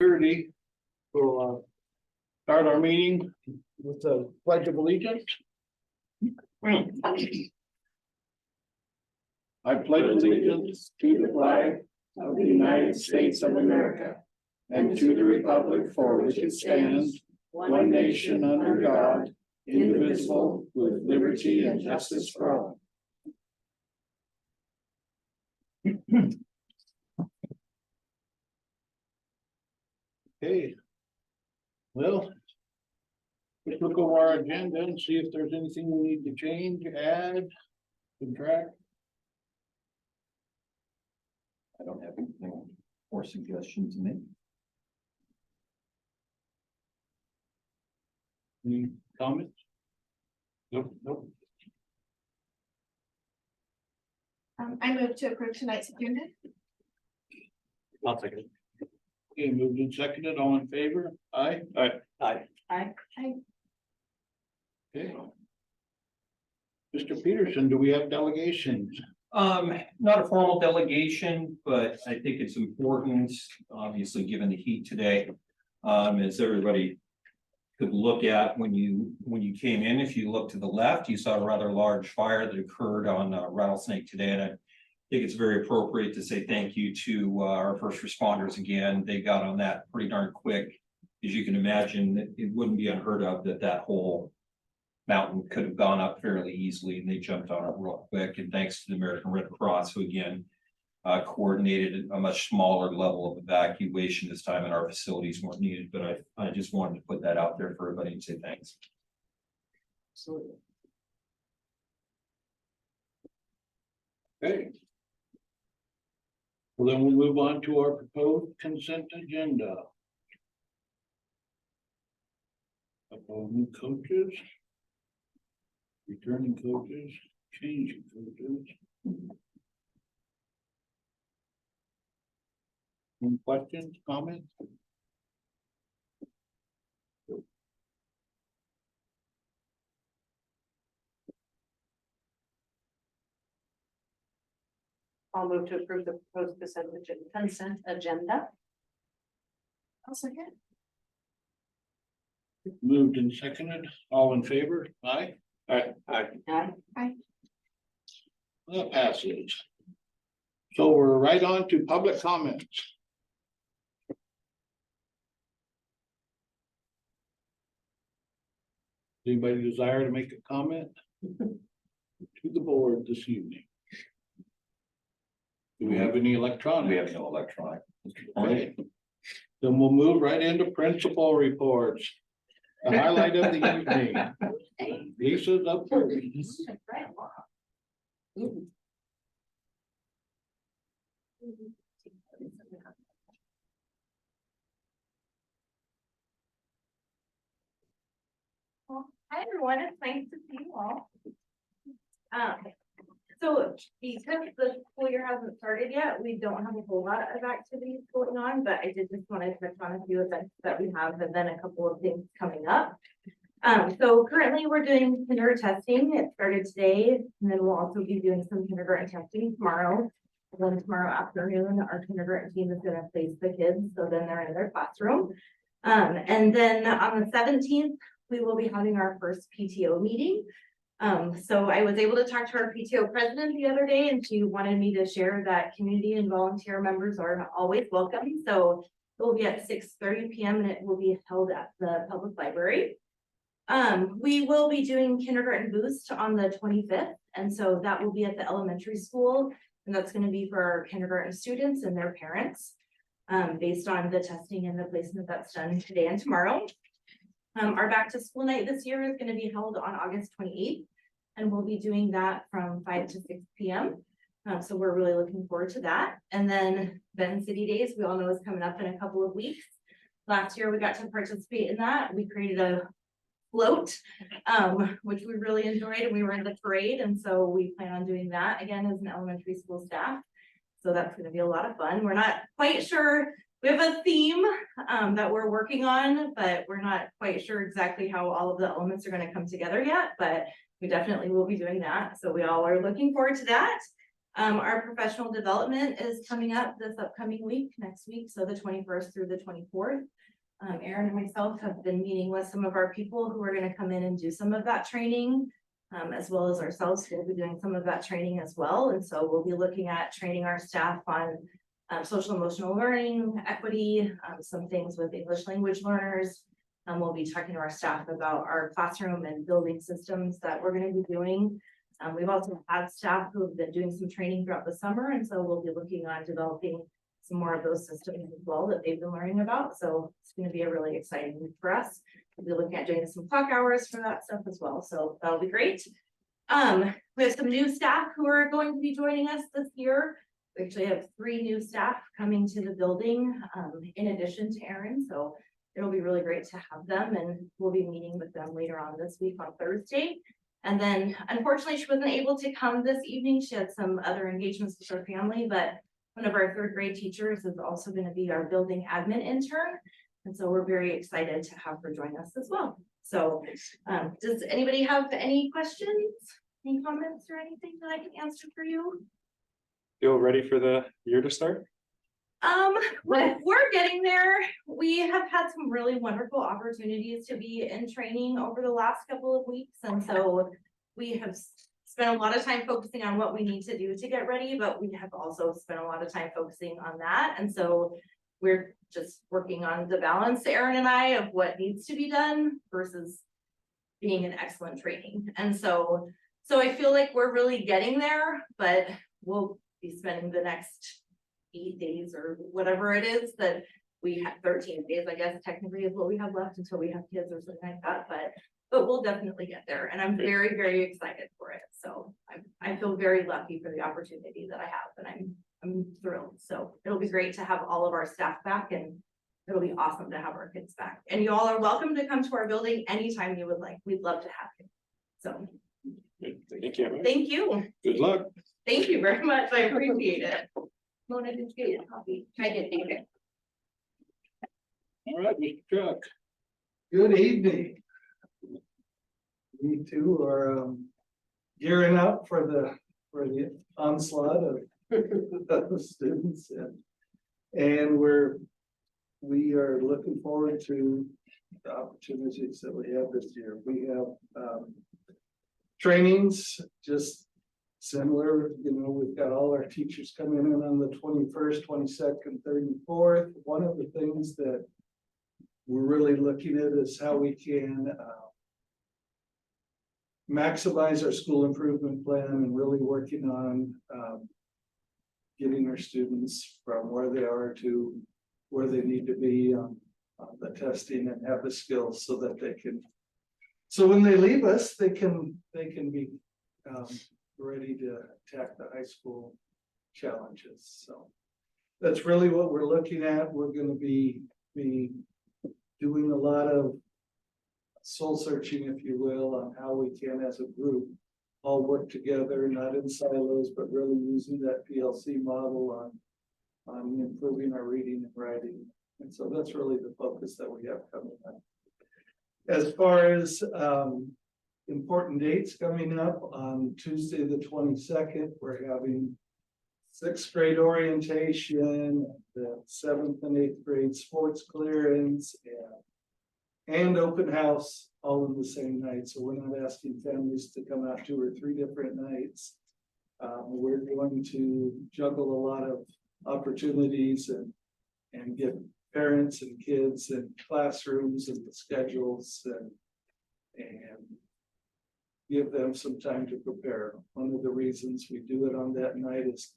6:30. We'll start our meeting with the Pledge of Allegiance. I pledge allegiance to the flag of the United States of America and to the republic for which it stands, one nation under God, indivisible, with liberty and justice for all. Okay. Well, let's look over our agenda and see if there's anything we need to change, add, subtract. I don't have anything or suggestions to make. Any comments? Nope. I move to approve tonight's agenda. I'll take it. Okay, moved and seconded, all in favor? Aye. Aye. Aye. Aye. Okay. Mr. Peterson, do we have delegations? Not a formal delegation, but I think it's important, obviously, given the heat today. As everybody could look at when you came in, if you look to the left, you saw a rather large fire that occurred on Rattlesnake today. And I think it's very appropriate to say thank you to our first responders again. They got on that pretty darn quick. As you can imagine, it wouldn't be unheard of that whole mountain could have gone up fairly easily, and they jumped on it real quick. And thanks to the American Red Cross, who again coordinated a much smaller level of evacuation this time, and our facilities weren't needed. But I just wanted to put that out there for everybody and say thanks. Absolutely. Okay. Well, then we'll move on to our proposed consent agenda. Couple of new coaches. Returning coaches, changing coaches. Any questions, comments? I'll move to approve the proposed consent agenda. I'll second. Moved and seconded, all in favor? Aye. Aye. Aye. That passes. So we're right on to public comments. Anybody desire to make a comment to the board this evening? Do we have any electronic? We have no electronic. Okay. Then we'll move right into principal reports. The highlight of the evening. Lisa's up first. Hi everyone, it's nice to see you all. So because the school year hasn't started yet, we don't have a whole lot of activities going on, but I did just want to touch on a few events that we have and then a couple of things coming up. So currently we're doing kindergarten testing. It started today, and then we'll also be doing some kindergarten testing tomorrow. And then tomorrow afternoon, our kindergarten team is going to place the kids, so then they're in their classroom. And then on the 17th, we will be having our first PTO meeting. So I was able to talk to our PTO president the other day, and she wanted me to share that community and volunteer members are always welcome. So it will be at 6:30 p.m. and it will be held at the public library. We will be doing kindergarten boost on the 25th. And so that will be at the elementary school. And that's going to be for our kindergarten students and their parents, based on the testing and the placement that's done today and tomorrow. Our back to school night this year is going to be held on August 28th. And we'll be doing that from 5 to 6 p.m. So we're really looking forward to that. And then Benton City Days, we all know, is coming up in a couple of weeks. Last year, we got to participate in that. We created a float, which we really enjoyed, and we were in the parade. And so we plan on doing that again as an elementary school staff. So that's going to be a lot of fun. We're not quite sure. We have a theme that we're working on, but we're not quite sure exactly how all of the elements are going to come together yet. But we definitely will be doing that. So we all are looking forward to that. Our professional development is coming up this upcoming week, next week, so the 21st through the 24th. Erin and myself have been meeting with some of our people who are gonna come in and do some of that training. As well as ourselves, we'll be doing some of that training as well, and so we'll be looking at training our staff on social emotional learning, equity, some things with English language learners. We'll be talking to our staff about our classroom and building systems that we're gonna be doing. We've also had staff who have been doing some training throughout the summer, and so we'll be looking on developing some more of those systems as well that they've been learning about. So it's gonna be a really exciting week for us. We'll be looking at doing some clock hours for that stuff as well, so that'll be great. We have some new staff who are going to be joining us this year. We actually have 3 new staff coming to the building, in addition to Erin, so it'll be really great to have them, and we'll be meeting with them later on this week on Thursday. And then unfortunately, she wasn't able to come this evening. She had some other engagements with her family, but one of our 3rd grade teachers is also going to be our building admin intern. And so we're very excited to have her join us as well. So does anybody have any questions, any comments or anything that I can answer for you? Feel ready for the year to start? We're getting there. We have had some really wonderful opportunities to be in training over the last couple of weeks. And so we have spent a lot of time focusing on what we need to do to get ready, but we have also spent a lot of time focusing on that. And so we're just working on the balance, Erin and I, of what needs to be done versus being an excellent training. And so I feel like we're really getting there, but we'll be spending the next 8 days or whatever it is that we have, 13 days, I guess technically is what we have left until we have kids or something like that, but we'll definitely get there, and I'm very, very excited for it. So I feel very lucky for the opportunity that I have, and I'm thrilled. So it'll be great to have all of our staff back, and it'll be awesome to have our kids back. And you all are welcome to come to our building anytime you would like. We'd love to have you. So Thank you. thank you. Good luck. Thank you very much. I appreciate it. Mona, did you get your coffee? I did, thank you. All right, Mr. Chuck. Good evening. We too are gearing up for the onslaught of students, and we are looking forward to the opportunities that we have this year. We have trainings just similar, we've got all our teachers coming in on the 21st, 22nd, 3rd, and 4th. One of the things that we're really looking at is how we can maximize our school improvement plan, and really working on getting our students from where they are to where they need to be on the testing, and have the skills so that they can, so when they leave us, they can be ready to attack the high school challenges. So that's really what we're looking at. We're going to be doing a lot of soul searching, if you will, on how we can, as a group, all work together, not in silos, but really using that PLC model on improving our reading and writing. And so that's really the focus that we have coming up. As far as important dates coming up, on Tuesday the 22nd, we're having 6th grade orientation, the 7th and 8th grade sports clearance, and open house all in the same night. So we're not asking families to come out 2 or 3 different nights. We're going to juggle a lot of opportunities and get parents and kids and classrooms and the schedules and give them some time to prepare. One of the reasons we do it on that night is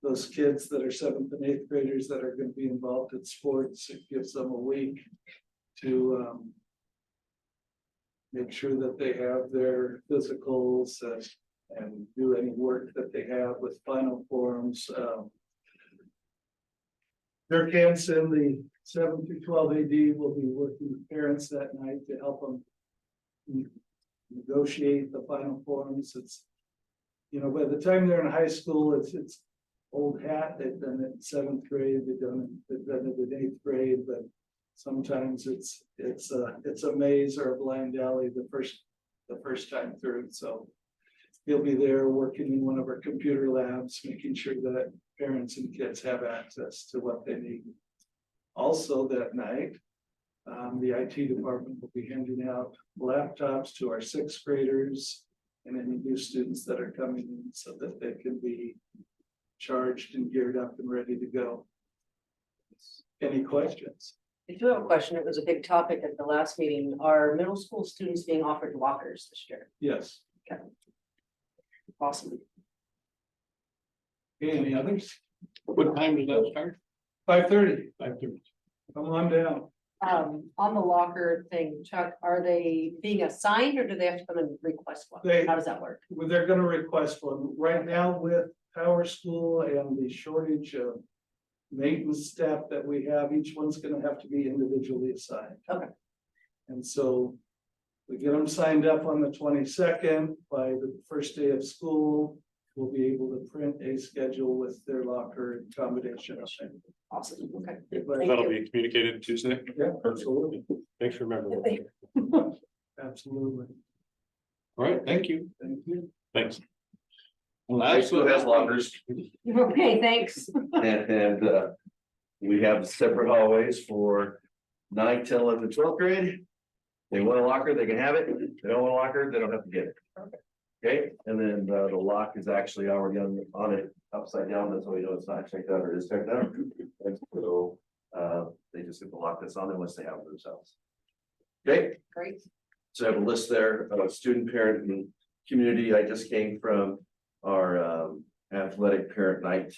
those kids that are 7th and 8th graders that are going to be involved in sports, it gives them a week to make sure that they have their physicals and do any work that they have with final forms. Dirk Hansen, the 7 through 12 AD, will be working with parents that night to help them negotiate the final forms. It's, by the time they're in high school, it's old hat. They've done it in 7th grade, they've done it in 8th grade, but sometimes it's a maze or a blind alley the first time through. So He'll be there working in one of our computer labs, making sure that parents and kids have access to what they need. Also that night, the IT department will be handing out laptops to our sixth graders and any new students that are coming in so that they can be charged and geared up and ready to go. Any questions? I do have a question. It was a big topic at the last meeting. Are middle school students being offered lockers this year? Yes. Awesome. Any others? What time does that start? 5:30. 5:30. Come on down. On the locker thing, Chuck, are they being assigned or do they have to come and request one? They- How does that work? Well, they're gonna request one. Right now with Power School and the shortage of maintenance staff that we have, each one's gonna have to be individually assigned. Okay. And so we get them signed up on the 22nd. By the first day of school, we'll be able to print a schedule with their locker accommodation. Awesome, okay. But- That'll be communicated Tuesday. Yeah, absolutely. Thanks for remembering. Absolutely. All right, thank you. Thank you. Thanks. High school has lockers Okay, thanks. and we have separate hallways for 9, 10, 11, and 12th grade. They want a locker, they can have it. They don't want a locker, they don't have to get it. Okay, and then the lock is actually already on it upside down. That's why we know it's not checked out or is checked out. And so they just get the lock that's on unless they have it themselves. Okay. Great. So I have a list there of student, parent, and community. I just came from our athletic parent night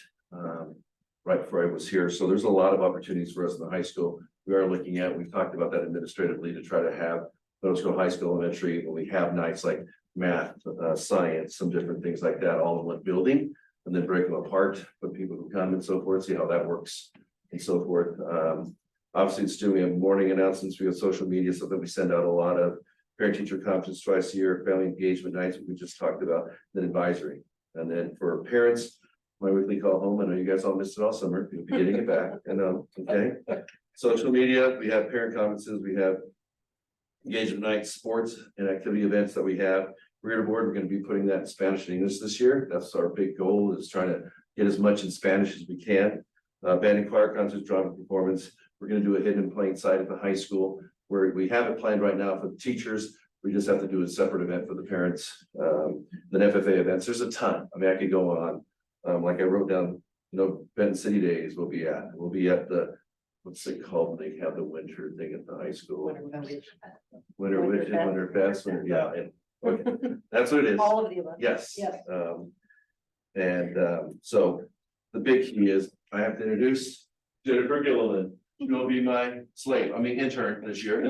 right before I was here. So there's a lot of opportunities for us in the high school. We are looking at, we've talked about that administratively to try to have those go high school, elementary, when we have nights like math, science, some different things like that, all in one building. And then break them apart for people who come and so forth, see how that works and so forth. Obviously, it's doing, we have morning announcements, we have social media, so that we send out a lot of parent teacher conferences twice a year, family engagement nights, we just talked about, then advisory. And then for parents, my weekly call home, I know you guys all missed it all summer, you'll be getting it back, and okay. Social media, we have parent conferences, we have engagement nights, sports and activity events that we have. Reader board, we're gonna be putting that in Spanish and English this year. That's our big goal, is trying to get as much in Spanish as we can. Band and choir concerts, drama performance. We're gonna do a hidden in plain sight at the high school, where we have it planned right now for the teachers. We just have to do a separate event for the parents. Then FFA events, there's a ton. I mean, I could go on. Like I wrote down, Benton City Days we'll be at the, what's it called? They have the winter thing at the high school. Winter Witches, Winter Fest, yeah, okay, that's what it is. All of the above. Yes. Yes. So the big key is I have to introduce Jennifer Gilliland. She'll be my intern this year.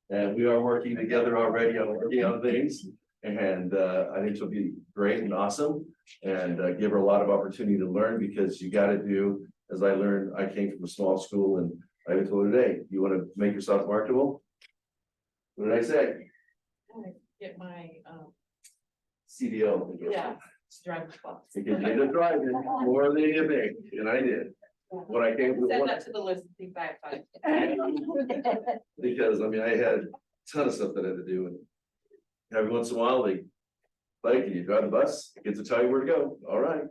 And we are working together already on working on things. And I think she'll be great and awesome and give her a lot of opportunity to learn, because you got to do, as I learned, I came from a small school and I told her today, you want to make yourself marketable? What did I say? Get my, CDL. yeah, driver's class. Because you end up driving more than you think, and I did. When I came to Send one, that to the list, and think back, time. because I mean, I had a ton of stuff that I had to do, and every once in a while, they, like, can you drive the bus? Kids will tell you where to go. All right.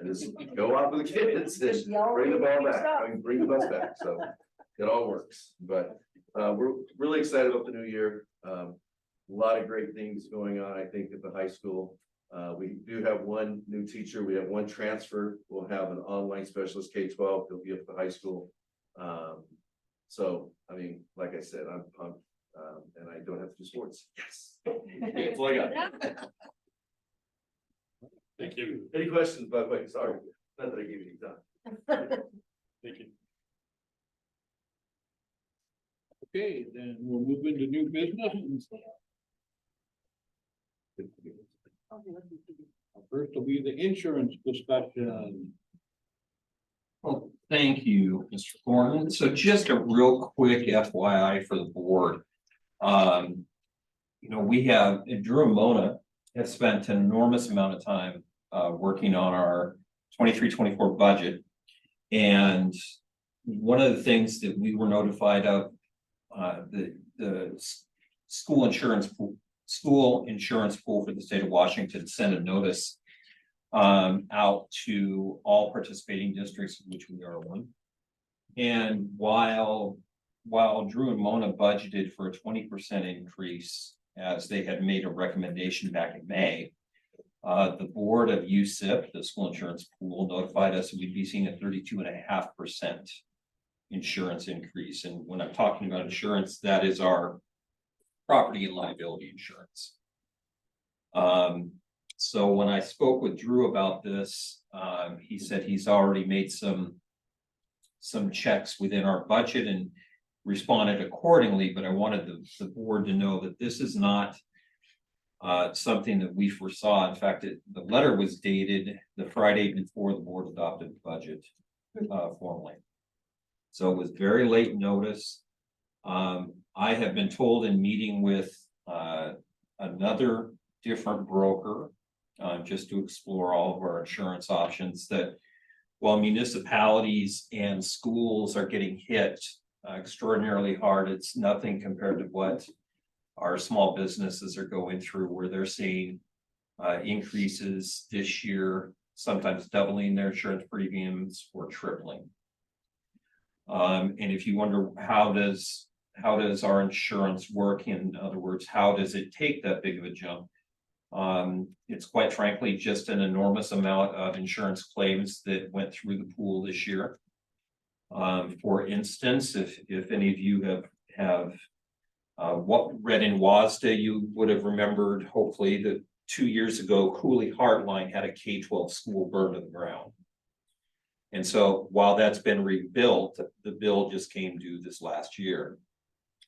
I just go out with the kids and bring the ball back, I mean, bring the bus back, so it all works, but we're really excited about the new year. A lot of great things going on, I think, at the high school. We do have one new teacher, we have one transfer, we'll have an online specialist K-12, he'll be at the high school. So, I mean, like I said, I'm pumped, and I don't have to do sports, yes. That's all I got. Thank you. Any questions, by the way, sorry, not that I gave you any time. Thank you. Okay, then we'll move into new business. First will be the insurance discussion. Well, thank you, Mr. Thornton. So just a real quick FYI for the board. We have, Drew and Mona have spent an enormous amount of time working on our 23-24 budget. And one of the things that we were notified of, the school insurance school insurance pool for the state of Washington sent a notice out to all participating districts, of which we are one. And while Drew and Mona budgeted for a 20% increase, as they had made a recommendation back in May, the board of USIP, the school insurance pool, notified us that we'd be seeing a 32.5% insurance increase. And when I'm talking about insurance, that is our property and liability insurance. So when I spoke with Drew about this, he said he's already made some checks within our budget and responded accordingly, but I wanted the board to know that this is not something that we foresaw. In fact, the letter was dated the Friday before the board adopted the budget formally. So it was very late notice. I have been told in meeting with another different broker, just to explore all of our insurance options, that while municipalities and schools are getting hit extraordinarily hard, it's nothing compared to what our small businesses are going through, where they're seeing increases this year, sometimes doubling their insurance premiums or tripling. And if you wonder how does our insurance work, in other words, how does it take that big of a jump? It's quite frankly just an enormous amount of insurance claims that went through the pool this year. For instance, if any of you have what read in WASDA, you would have remembered hopefully that 2 years ago, Cooley Heartline had a K-12 school burned to the ground. And so while that's been rebuilt, the bill just came due this last year.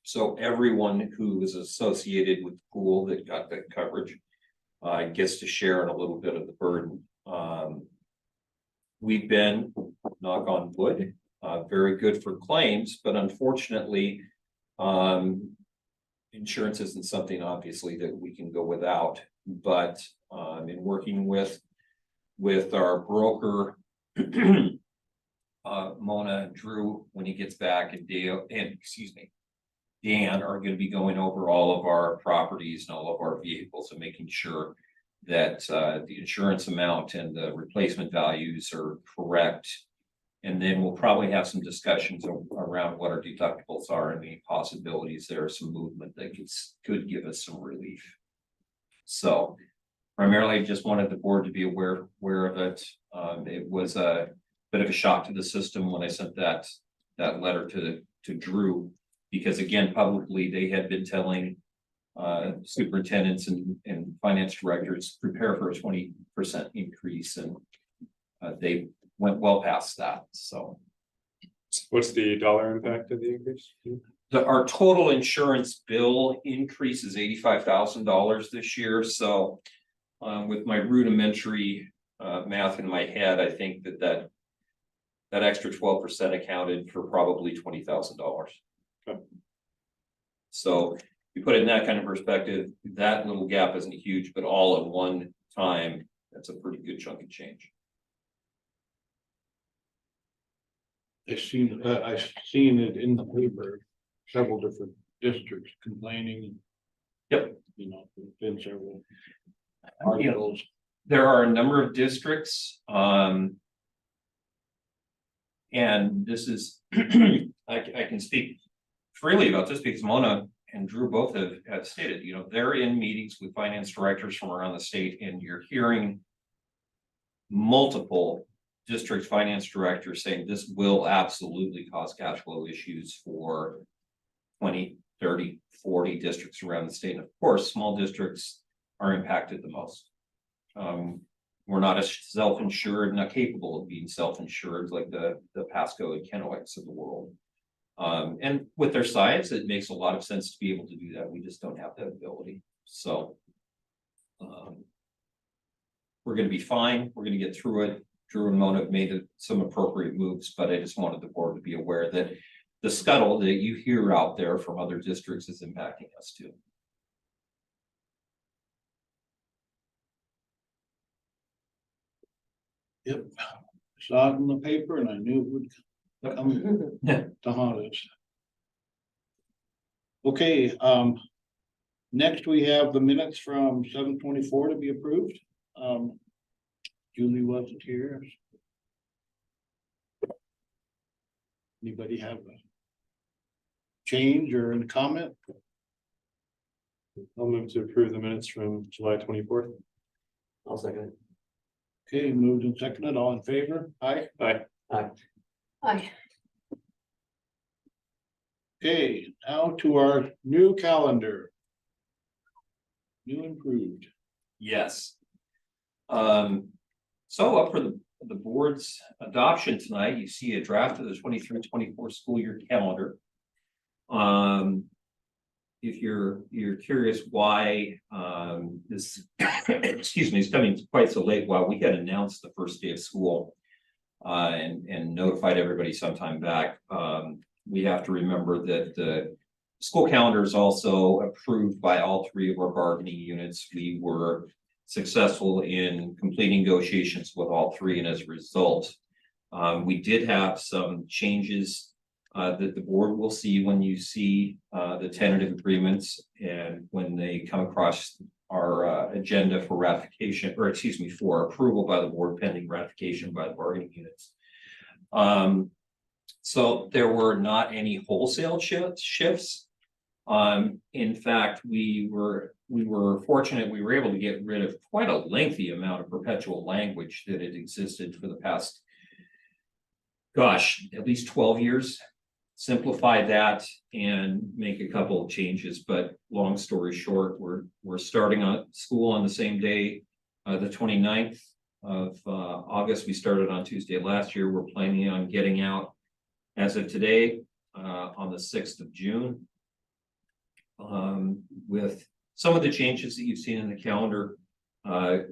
So everyone who was associated with the pool that got that coverage gets to share in a little bit of the burden. We've been, knock on wood, very good for claims, but unfortunately, insurance isn't something obviously that we can go without. But in working with our broker, Mona, Drew, when he gets back, and Dan are going to be going over all of our properties and all of our vehicles and making sure that the insurance amount and the replacement values are correct. And then we'll probably have some discussions around what our deductibles are and any possibilities there are some movement that could give us some relief. So primarily just wanted the board to be aware of it. It was a bit of a shock to the system when I sent that letter to Drew, because again, publicly they had been telling superintendents and finance directors prepare for a 20% increase, and they went well past that. So What's the dollar impact of the increase? our total insurance bill increase is $85,000 this year. So with my rudimentary math in my head, I think that extra 12% accounted for probably $20,000. Okay. So you put it in that kind of perspective, that little gap isn't huge, but all at one time, that's a pretty good chunk of change. I've seen it in the paper, several different districts complaining. Yep. You know, there's been several You know, articles. there are a number of districts, and this is, I can speak freely about this because Mona and Drew both have stated, you know, they're in meetings with finance directors from around the state, and you're hearing multiple district finance directors saying this will absolutely cause cash flow issues for 20, 30, 40 districts around the state. And of course, small districts are impacted the most. We're not as self-insured, not capable of being self-insured like the Pasco and Kennewick's of the world. And with their size, it makes a lot of sense to be able to do that. We just don't have that ability. So we're going to be fine. We're going to get through it. Drew and Mona have made some appropriate moves, but I just wanted the board to be aware that the scuttle that you hear out there from other districts is impacting us too. Yep, saw it in the paper and I knew it would come to haunt us. Okay, Next, we have the minutes from 7/24 to be approved. Julie wasn't here. Anybody have a change or a comment? I'll move to approve the minutes from July 24th. I'll second it. Okay, moved and seconded, all in favor? Aye. Aye. Aye. Okay, now to our new calendar. New improved. Yes. So up for the board's adoption tonight, you see a draft of the 23-24 school year calendar. If you're curious why, this, excuse me, is coming quite so late, while we had announced the first day of school. And notified everybody sometime back, we have to remember that the school calendar is also approved by all three of our bargaining units. We were successful in completing negotiations with all three, and as a result, we did have some changes that the board will see when you see the tentative agreements and when they come across our agenda for ratification, or excuse me, for approval by the board pending ratification by the bargaining units. So there were not any wholesale shifts. In fact, we were fortunate, we were able to get rid of quite a lengthy amount of perpetual language that had existed for the past, gosh, at least 12 years. Simplify that and make a couple of changes, but long story short, we're starting on school on the same day, the 29th of August. We started on Tuesday last year. We're planning on getting out as of today on the 6th of June. With some of the changes that you've seen in the calendar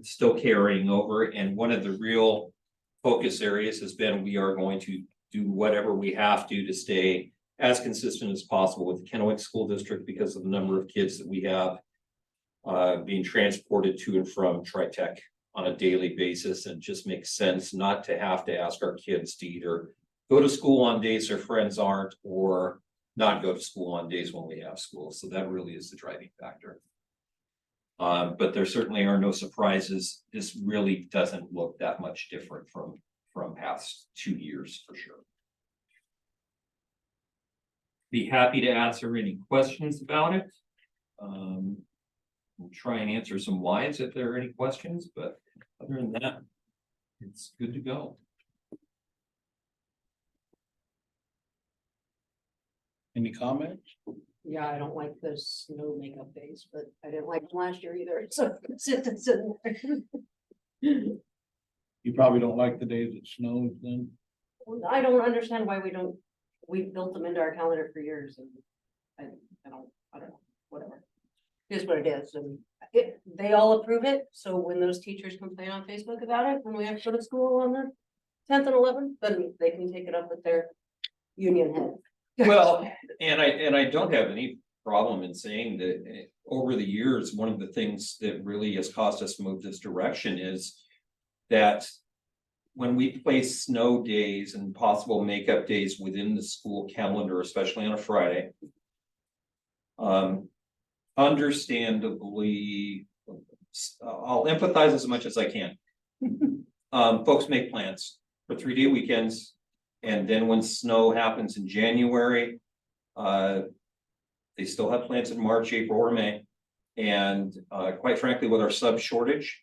still carrying over, and one of the real focus areas has been we are going to do whatever we have to stay as consistent as possible with the Kennewick School District because of the number of kids that we have being transported to and from TriTech on a daily basis, and just makes sense not to have to ask our kids to either go to school on days their friends aren't, or not go to school on days when we have school. So that really is the driving factor. But there certainly are no surprises. This really doesn't look that much different from past 2 years for sure. Be happy to answer any questions about it. We'll try and answer some whys if there are any questions, but other than that, it's good to go. Any comments? Yeah, I don't like the snow makeup days, but I didn't like them last year either, so it's in there. You probably don't like the days it snows then? I don't understand why we built them into our calendar for years and I don't know, whatever. Here's what it is, and they all approve it, so when those teachers complain on Facebook about it, when we have to go to school on the 10th and 11th, then they can take it up with their union head. Well, and I don't have any problem in saying that over the years, one of the things that really has caused us to move this direction is that when we place snow days and possible makeup days within the school calendar, especially on a Friday, understandably, I'll empathize as much as I can. Folks make plans for 3-day weekends. And then when snow happens in January, they still have plans in March, April, or May. And quite frankly, with our sub shortage,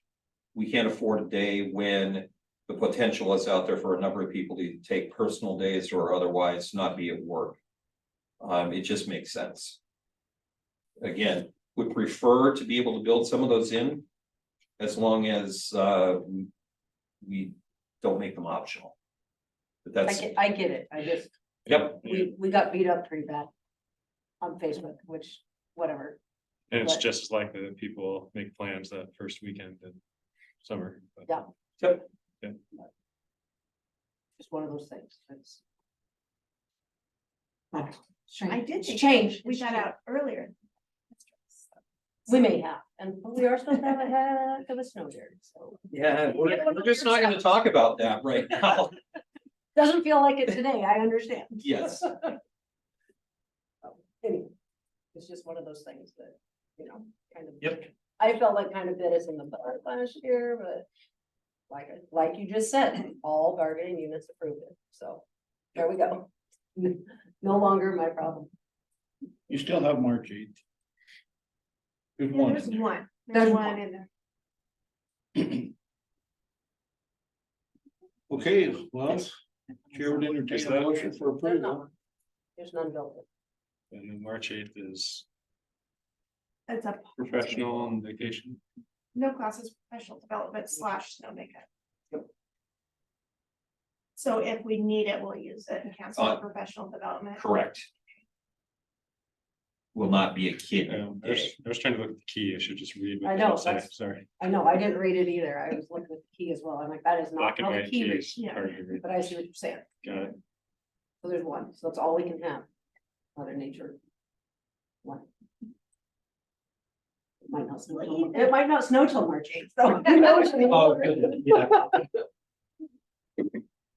we can't afford a day when the potential is out there for a number of people to take personal days or otherwise not be at work. It just makes sense. Again, would prefer to be able to build some of those in as long as we don't make them optional. But that's, I get it, I just, yep. we got beat up pretty bad on Facebook, which, whatever. And it's But- just as likely that people make plans that first weekend in summer. but- Yeah. Yep. Just one of those things. It's. I did It's think changed. we got out earlier. We may have, and we are supposed to have a heck of a snow day, so. Yeah, we're just not gonna talk about that right now. Doesn't feel like it today, I understand. Yes. Anyway, it's just one of those things that you know, kind of. Yep. I felt like kind of bit us in the butt last year, but like you just said, all bargaining units approved it, so there we go. No longer my problem. You still have March 8th. There's Yeah, one. there's one, There's there's one. one in there. Okay, well, Chair would entertain a motion for There's approval. none. There's none built. And then March 8th is It's a professional and vacation. no classes, professional development / snow makeup. So if we need it, we'll use it and cancel the professional development. Correct. Will not be a kid. I was trying to look at the key. I should just read. what I know, it says. that's- Sorry. I know, I didn't read it either. I was looking at the key as well. I'm like, that is not Black and how the white key keys. reads. Yeah. hard to read. But I see what you're saying. Got it. So there's one, so that's all we can have. Mother Nature. One. It might not snow till- It might not snow till March 8th, so. who knows anymore. Oh, good, yeah.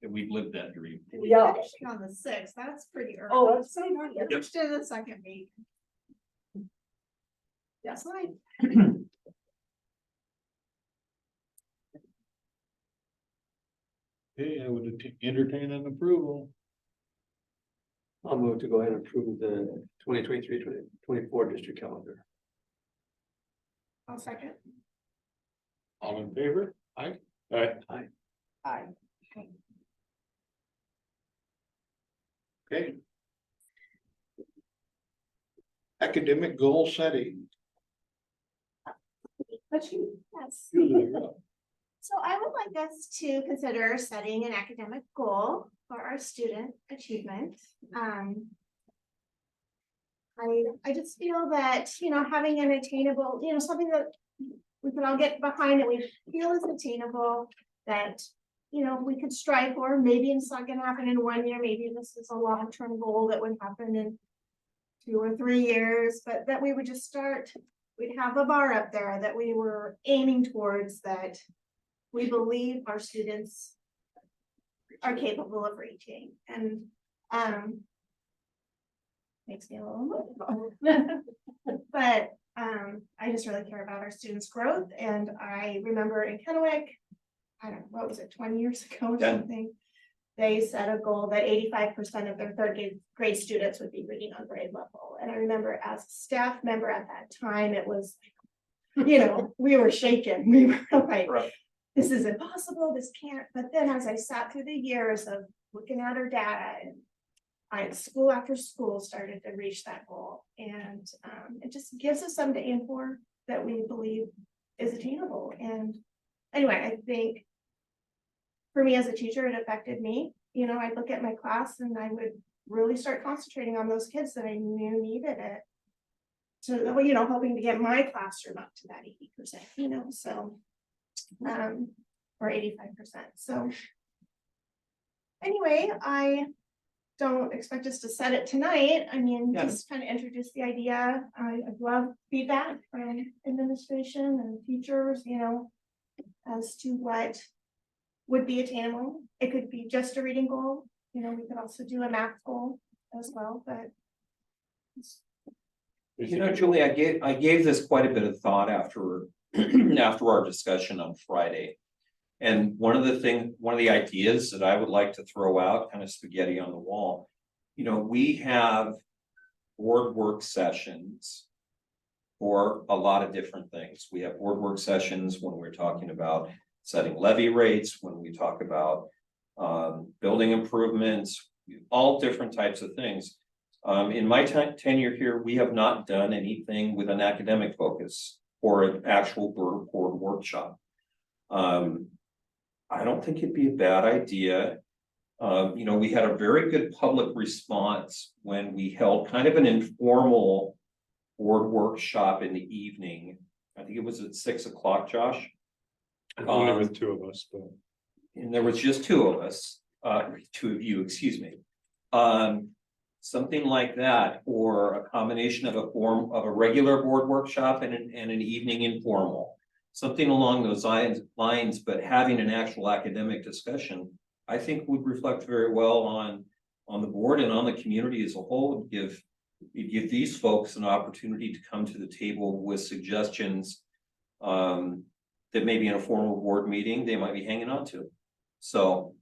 We've lived that dream. Yeah. Finishing on the 6th, that's pretty early. Oh, that's so Yep. Let's do the second week. That's fine. Okay, I would entertain an approval. I'll move to go ahead and approve the 2023-2024 district calendar. I'll second. All in favor? Aye. All right. Aye. Okay. Academic goal setting. Yes. Julie, you're up. So I would like us to consider setting an academic goal for our student achievement. I just feel that, you know, having an attainable, you know, something that we can all get behind and we feel is attainable, that, you know, we could strive for. Maybe it's not gonna happen in 1 year, maybe this is a long-term goal that would happen in 2 or 3 years, but that we would just start, we'd have a bar up there that we were aiming towards, that we believe our students are capable of reaching, and makes me a little emotional. But I just really care about our students' growth, and I remember in Kennewick, I don't know, what was it, 20 years ago or Yeah. something? They set a goal that 85% of their grade students would be reading on grade level. And I remember as a staff member at that time, it was, you know, we were shaken. We were like, Right. this is impossible, this can't. But then as I sat through the years of looking at our data, and I, school after school, started to reach that goal. And it just gives us something to aim for that we believe is attainable. And anyway, I think for me as a teacher, it affected me. You know, I'd look at my class and I would really start concentrating on those kids that I knew needed it. So, you know, hoping to get my classroom up to that 80%, you know, so, or 85%. So anyway, I don't expect us to set it tonight. I mean, Yeah. just kind of introduce the idea. I'd love feedback from administration and teachers, you know, as to what would be attainable. It could be just a reading goal. You know, we could also do a math goal as well, but You know, Julie, I gave this quite a bit of thought after, after our discussion on Friday. And one of the ideas that I would like to throw out, kind of spaghetti on the wall, you know, we have board work sessions for a lot of different things. We have board work sessions when we're talking about setting levy rates, when we talk about building improvements, all different types of things. In my tenure here, we have not done anything with an academic focus or an actual board workshop. I don't think it'd be a bad idea. You know, we had a very good public response when we held kind of an informal board workshop in the evening. I think it was at 6 o'clock, Josh. Only with 2 of us, but. And there was just 2 of us, 2 of you, excuse me. Something like that, or a combination of a regular board workshop and an evening informal. Something along those lines, but having an actual academic discussion, I think would reflect very well on the board and on the community as a whole, and give you give these folks an opportunity to come to the table with suggestions. That maybe in a formal board meeting, they might be hanging on to. So,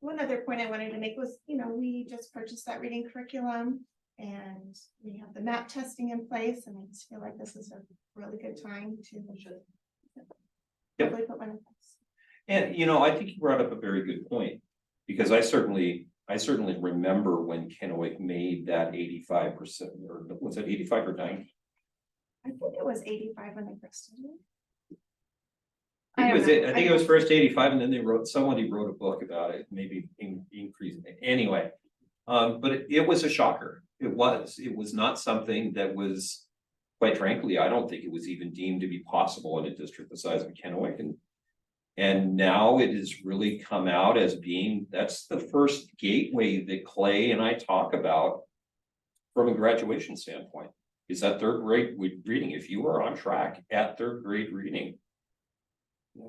One other point I wanted to make was, we just purchased that reading curriculum and we have the map testing in place, and I just feel like this is a really good time to. Yep. Hopefully put one in place. and I think you brought up a very good point. Because I certainly remember when Kennewick made that 85%, or was it 85 or 90? I think it was 85 when they first did it. I think don't know. I think it was first 85 and then somebody wrote a book about it, maybe increasing it. Anyway. But it was a shocker. It was not something that was, quite frankly, I don't think it was even deemed to be possible in a district the size of Kennewick. And now it has really come out as being, that's the first gateway that Clay and I talk about. From a graduation standpoint, is that third grade reading. If you are on track at third grade reading.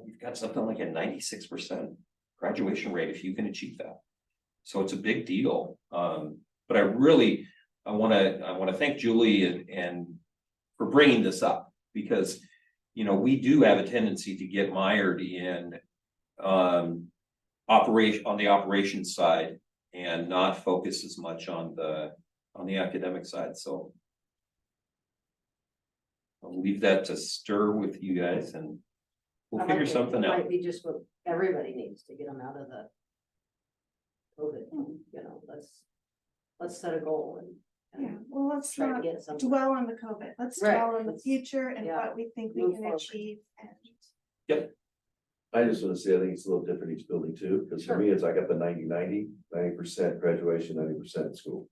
You've got something like a 96% graduation rate if you can achieve that. So it's a big deal. But I want to thank Julie and for bringing this up, because we do have a tendency to get mired in on the operations side and not focus as much on the academic side. So I'll leave that to stir with you guys and we'll figure something out. Might be just what everybody needs to get them out of the. COVID, let's set a goal and. Yeah, well, let's Try to not get something. dwell on the COVID. Let's Right, dwell on the let's- future and yeah, what we think we move can forward. achieve. And I just want to say, I think it's a little different each building too, because for me, it's I got the 90% graduation, 90% at school.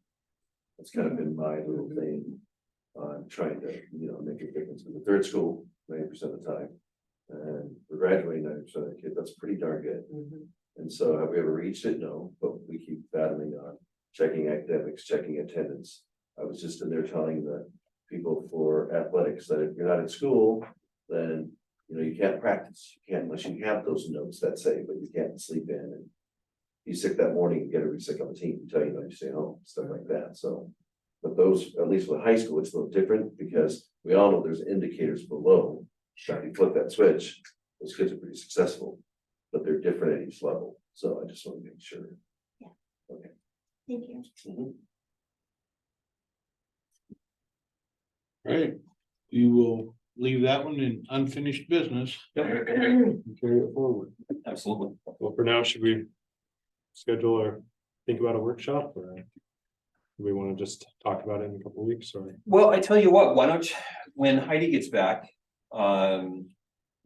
That's kind of been my little thing on trying to, make a difference in the third school 90% of the time. And we're graduating 90% of the kids, that's pretty darn good. And so have we ever reached it? No, but we keep battling on checking academics, checking attendance. I was just in there telling the people for athletics that if you're not at school, then you can't practice. You can't unless you have those notes that say, but you can't sleep in and be sick that morning and get everybody sick on the team and tell you stay home, stuff like that. So, but those, at least with high school, it's a little different because we all know there's indicators below. If you flip that switch, those kids are pretty successful, but they're different at each level. So I just want to make sure. Yeah. Okay. thank you. Right, you will leave that one in unfinished business Yep, and carry it forward. absolutely. Well, for now, should we schedule or think about a workshop, or do we want to just talk about it in a couple of weeks, or? Well, I tell you what, why don't, when Heidi gets back, why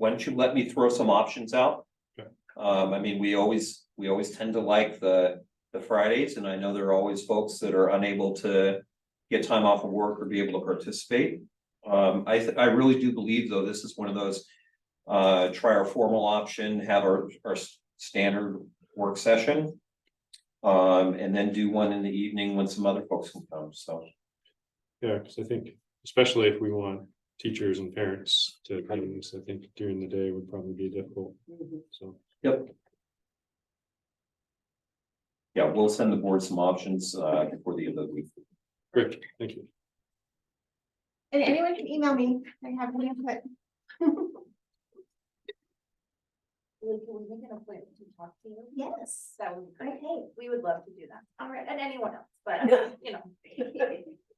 don't you let me throw some options out? Okay. I mean, we always tend to like the Fridays, and I know there are always folks that are unable to get time off of work or be able to participate. I really do believe, though, this is one of those, try our formal option, have our standard work session. And then do one in the evening when some other folks can come, so. Yeah, because I think, especially if we want teachers and parents to attend this, I think during the day would probably be difficult, so. Yep. Yeah, we'll send the board some options, before the end of the week. Great, thank you. And anyone can email me. I have any input. Can we make an appointment to talk to you? Yes. That would be great. Okay. We would love to do that. All right. And anyone else, but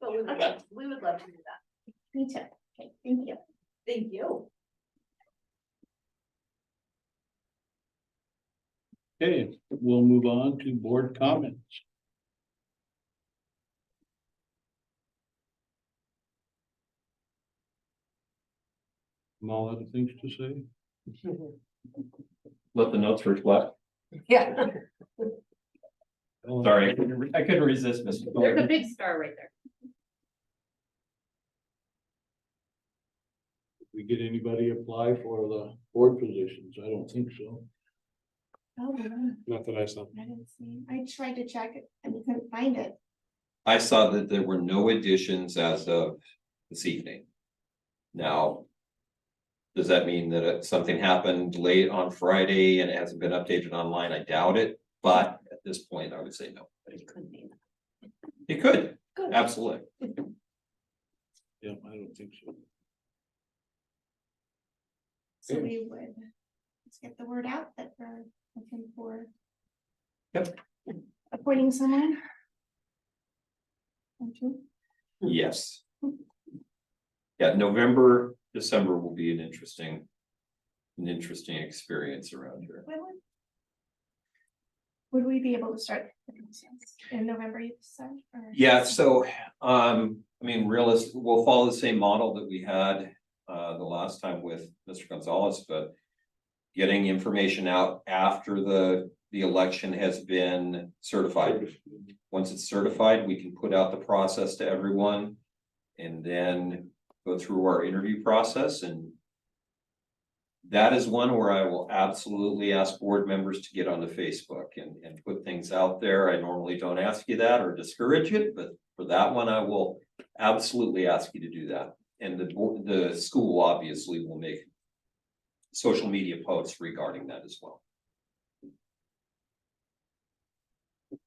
but we would love to do that. Me too. Okay, thank you. Thank you. Okay, we'll move on to board comments. And all other things to say? Let the notes reflect. Yeah. Sorry, I couldn't resist, Mr. There's a Thornton. big star right there. Did we get anybody apply for the board positions? I don't think so. Oh, yeah. Not that I saw. I didn't see. I tried to check it and couldn't find it. I saw that there were no additions as of this evening. Now. Does that mean that something happened late on Friday and it hasn't been updated online? I doubt it, but at this point, I would say no. But it could be. It could. Absolutely. Yeah, I don't think so. So we would, let's get the word out that we're looking for. Yep. Appointing someone. Thank you. Yes. Yeah, November, December will be an interesting experience around here. Would we be able to start the process in November, you said? or- Yeah, so, I mean, we'll follow the same model that we had, the last time with Mr. Gonzalez, but getting information out after the election has been certified. Once it's certified, we can put out the process to everyone and then go through our interview process, and that is one where I will absolutely ask board members to get onto Facebook and put things out there. I normally don't ask you that or discourage it, but for that one, I will absolutely ask you to do that. And the school obviously will make social media posts regarding that as well.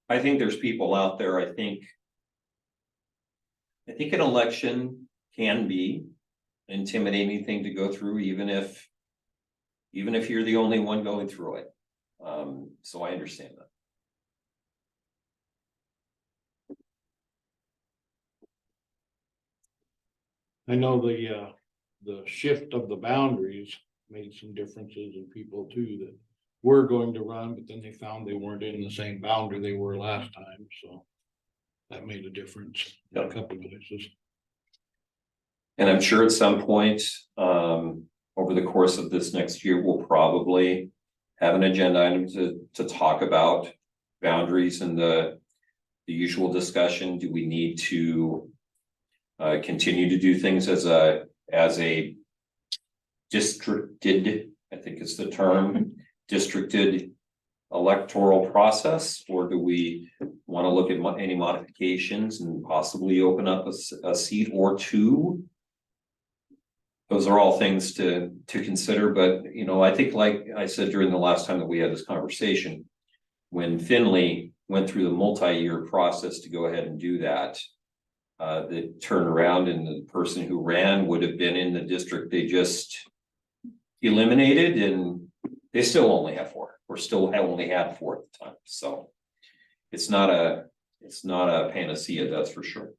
I think there's people out there, I think an election can be an intimidating thing to go through, even if you're the only one going through it. So I understand that. I know the shift of the boundaries made some differences in people too that were going to run, but then they found they weren't in the same boundary they were last time, so. That made a difference in a couple of places. And I'm sure at some point, over the course of this next year, we'll probably have an agenda item to talk about boundaries and the usual discussion. Do we need to continue to do things as a districted, I think is the term, districted electoral process, or do we want to look at any modifications and possibly open up a seat or two? Those are all things to consider, but you know, I think like I said during the last time that we had this conversation, when Finley went through the multi-year process to go ahead and do that, the turnaround and the person who ran would have been in the district they just eliminated, and they still only have 4. Or still only had 4 at the time, so it's not a panacea, that's for sure.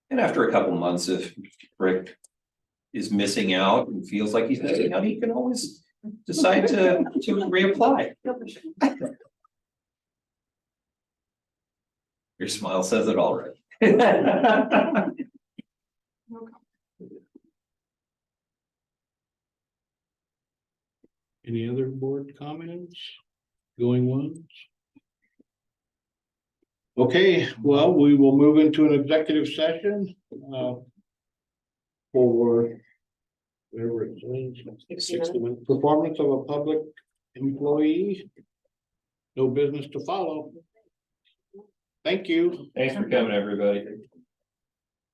And after a couple months, if Rick is missing out and feels like he's missing out, he can always decide to reapply. Your smile says it all right. Any other board comments? Going once? Okay, well, we will move into an executive session. For whatever it says, 60 minutes. performance of a public employee. No business to follow. Thank you. Thanks for coming, everybody.